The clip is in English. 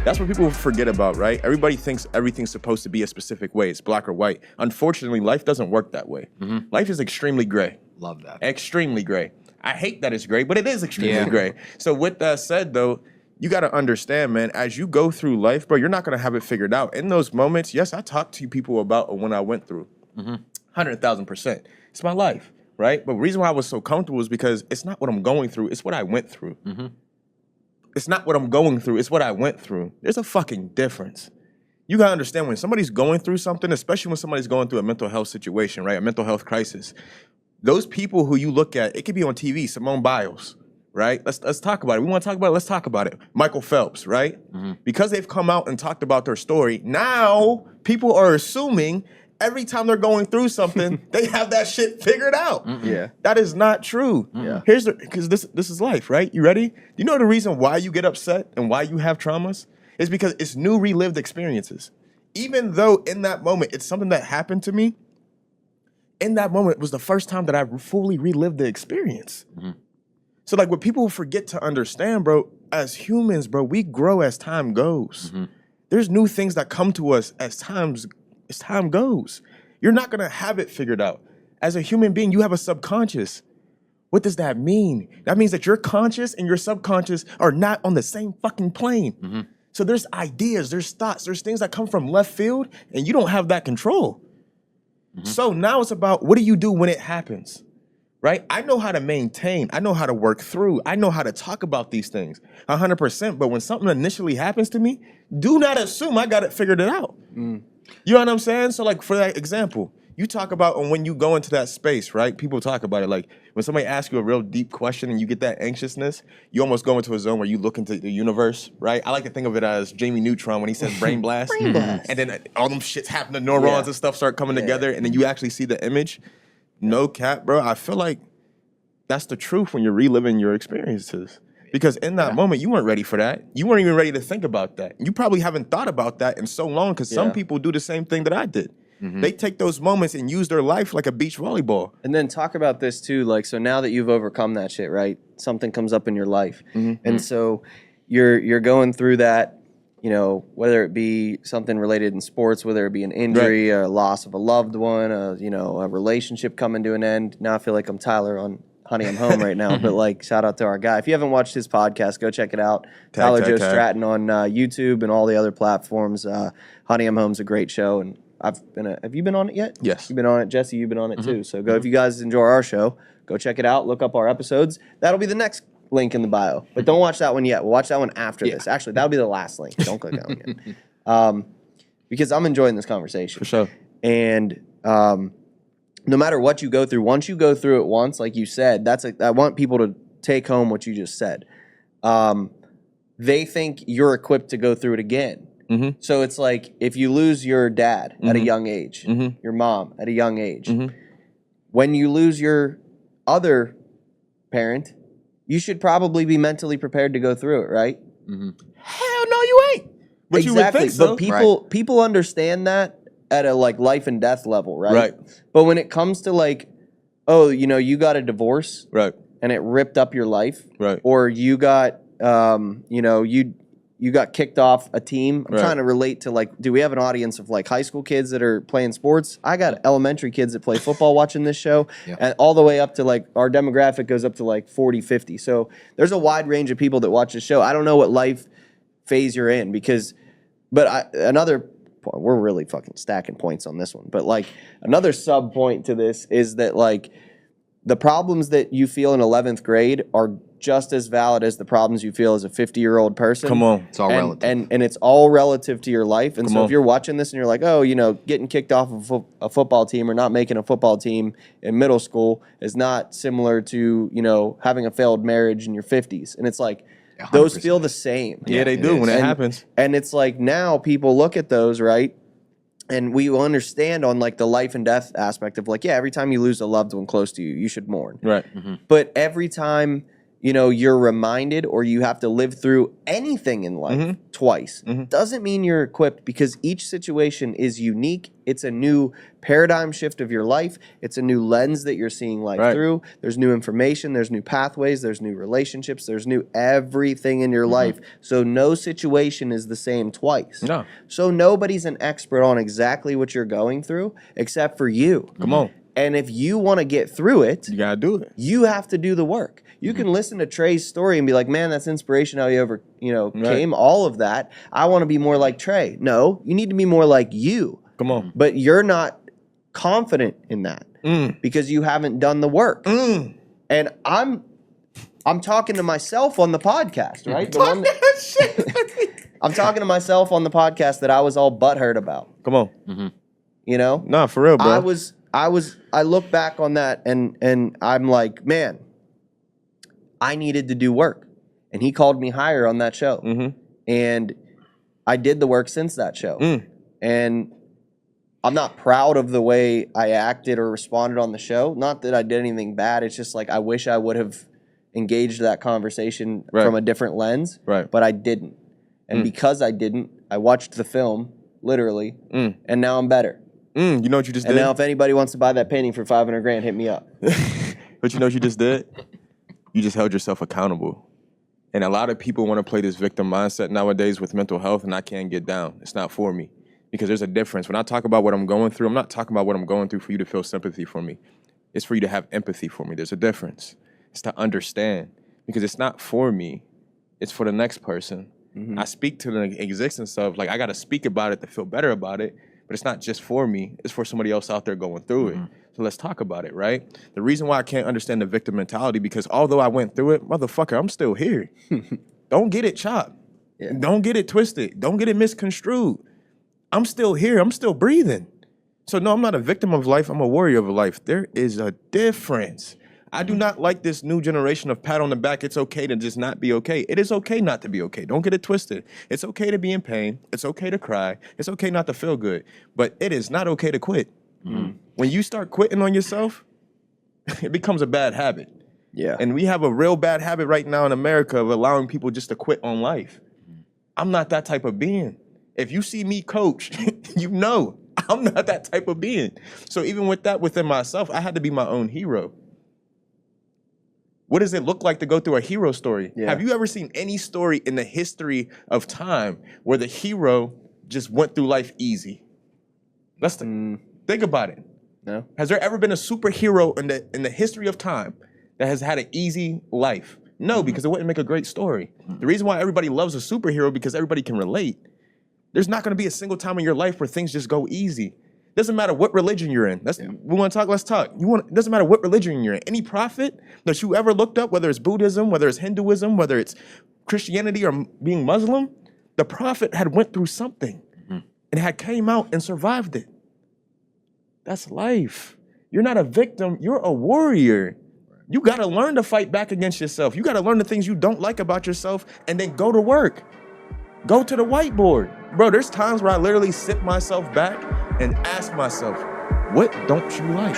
That's what people forget about, right? Everybody thinks everything's supposed to be a specific way. It's black or white. Unfortunately, life doesn't work that way. Life is extremely gray. Love that. Extremely gray. I hate that it's gray, but it is extremely gray. So with that said, though, you got to understand, man, as you go through life, bro, you're not going to have it figured out. In those moments, yes, I talk to people about when I went through. 100,000%. It's my life, right? But the reason why I was so comfortable is because it's not what I'm going through. It's what I went through. It's not what I'm going through. It's what I went through. There's a fucking difference. You gotta understand when somebody's going through something, especially when somebody's going through a mental health situation, right? A mental health crisis. Those people who you look at, it could be on TV, Simone Biles, right? Let's talk about it. We wanna talk about it, let's talk about it. Michael Phelps, right? Because they've come out and talked about their story, now people are assuming every time they're going through something, they have that shit figured out. Yeah. That is not true. Yeah. Here's because this is life, right? You ready? You know the reason why you get upset and why you have traumas? Is because it's new relived experiences. Even though in that moment it's something that happened to me, in that moment it was the first time that I fully relived the experience. So like what people forget to understand, bro, as humans, bro, we grow as time goes. There's new things that come to us as time goes. You're not gonna have it figured out. As a human being, you have a subconscious. What does that mean? That means that your conscious and your subconscious are not on the same fucking plane. So there's ideas, there's thoughts, there's things that come from left field, and you don't have that control. So now it's about what do you do when it happens, right? I know how to maintain, I know how to work through, I know how to talk about these things 100%, but when something initially happens to me, do not assume I got it figured out. You know what I'm saying? So like for that example, you talk about when you go into that space, right? People talk about it like when somebody asks you a real deep question and you get that anxiousness, you almost go into a zone where you look into the universe, right? I like to think of it as Jamie Neutron when he says brain blast. Brain blast. And then all them shits happen, the neurons and stuff start coming together and then you actually see the image. No cap, bro. I feel like that's the truth when you're reliving your experiences. Because in that moment, you weren't ready for that. You weren't even ready to think about that. You probably haven't thought about that in so long because some people do the same thing that I did. They take those moments and use their life like a beach volleyball. And then talk about this too, like, so now that you've overcome that shit, right? Something comes up in your life. And so you're going through that, you know, whether it be something related in sports, whether it be an injury, a loss of a loved one, you know, a relationship coming to an end. Now I feel like I'm Tyler on Honey, I'm Home right now, but like shout out to our guy. If you haven't watched his podcast, go check it out. Tyler Joe Stratton on YouTube and all the other platforms. Honey, I'm Home's a great show, and have you been on it yet? Yes. You've been on it. Jesse, you've been on it too. So go, if you guys enjoy our show, go check it out, look up our episodes. That'll be the next link in the bio, but don't watch that one yet. We'll watch that one after this. Actually, that'll be the last link. Don't click that one yet. Because I'm enjoying this conversation. For sure. And no matter what you go through, once you go through it once, like you said, I want people to take home what you just said. They think you're equipped to go through it again. So it's like if you lose your dad at a young age, your mom at a young age, when you lose your other parent, you should probably be mentally prepared to go through it, right? Hell no, you ain't. But you would think so. But people understand that at a like life and death level, right? But when it comes to like, oh, you know, you got a divorce, and it ripped up your life, or you got, you know, you got kicked off a team. I'm trying to relate to like, do we have an audience of like high school kids that are playing sports? I got elementary kids that play football watching this show, and all the way up to like our demographic goes up to like 40, 50. So there's a wide range of people that watch this show. I don't know what life phase you're in another point, we're really fucking stacking points on this one, but like another sub point to this is that like the problems that you feel in 11th grade are just as valid as the problems you feel as a 50-year-old person. Come on. It's all relative. And it's all relative to your life. And so if you're watching this and you're like, oh, you know, getting kicked off of a football team or not making a football team in middle school is not similar to, you know, having a failed marriage in your 50s. And it's like, 100%. those feel the same. Yeah, they do when it happens. And it's like now people look at those, right? And we will understand on like the life and death aspect of like, yeah, every time you lose a loved one close to you, you should mourn. Right. But every time you know, you're reminded or you have to live through anything in life twice. Doesn't mean you're equipped, because each situation is unique. It's a new paradigm shift of your life. It's a new lens that you're seeing life through. There's new information, there's new pathways, there's new relationships, there's new everything in your life. So no situation is the same twice. No. So nobody's an expert on exactly what you're going through except for you. Come on. And if you want to get through it, you gotta do it. You have to do the work. You can listen to Trey's story and be like, man, that's inspirational how you came, all of that. I want to be more like Trey. No, you need to be more like you. Come on. But you're not confident in that because you haven't done the work. And I'm talking to myself on the podcast, right? I'm talking to myself on the podcast that I was all butthurt about. Come on. You know? Nah, for real, bro. I look back on that and I'm like, man, I needed to do work. And he called me higher on that show. And I did the work since that show. And I'm not proud of the way I acted or responded on the show. Not that I did anything bad. It's just like I wish I would have engaged that conversation from a different lens. But I didn't. And because I didn't, I watched the film, literally, and now I'm better. You know what you just did? And now if anybody wants to buy that painting for $500,000, hit me up. But you know what you just did? You just held yourself accountable. And a lot of people want to play this victim mindset nowadays with mental health, and I can't get down. It's not for me. Because there's a difference. When I talk about what I'm going through, I'm not talking about what I'm going through for you to feel sympathy for me. It's for you to have empathy for me. There's a difference. It's to understand. Because it's not for me. It's for the next person. I speak to the existence of, like, I got to speak about it to feel better about it. But it's not just for me. It's for somebody else out there going through it. So let's talk about it, right? The reason why I can't understand the victim mentality, because although I went through it, motherfucker, I'm still here. Don't get it chopped. Don't get it twisted. Don't get it misconstrued. I'm still here. I'm still breathing. So no, I'm not a victim of life. I'm a warrior of life. There is a difference. I do not like this new generation of pat on the back. It's okay to just not be okay. It is okay not to be okay. Don't get it twisted. It's okay to be in pain. It's okay to cry. It's okay not to feel good. But it is not okay to quit. When you start quitting on yourself, it becomes a bad habit. And we have a real bad habit right now in America of allowing people just to quit on life. I'm not that type of being. If you see me coach, you know I'm not that type of being. So even with that within myself, I had to be my own hero. What does it look like to go through a hero story? Have you ever seen any story in the history of time where the hero just went through life easy? Let's think about it. No. Has there ever been a superhero in the history of time that has had an easy life? No, because it wouldn't make a great story. The reason why everybody loves a superhero because everybody can relate. There's not going to be a single time in your life where things just go easy. Doesn't matter what religion you're in. We want to talk, let's talk. It doesn't matter what religion you're in. Any prophet that you ever looked up, whether it's Buddhism, whether it's Hinduism, whether it's Christianity or being Muslim, the prophet had went through something and had came out and survived it. That's life. You're not a victim, you're a warrior. You got to learn to fight back against yourself. You got to learn the things you don't like about yourself and then go to work. Go to the whiteboard. Bro, there's times where I literally sit myself back and ask myself, what don't you like?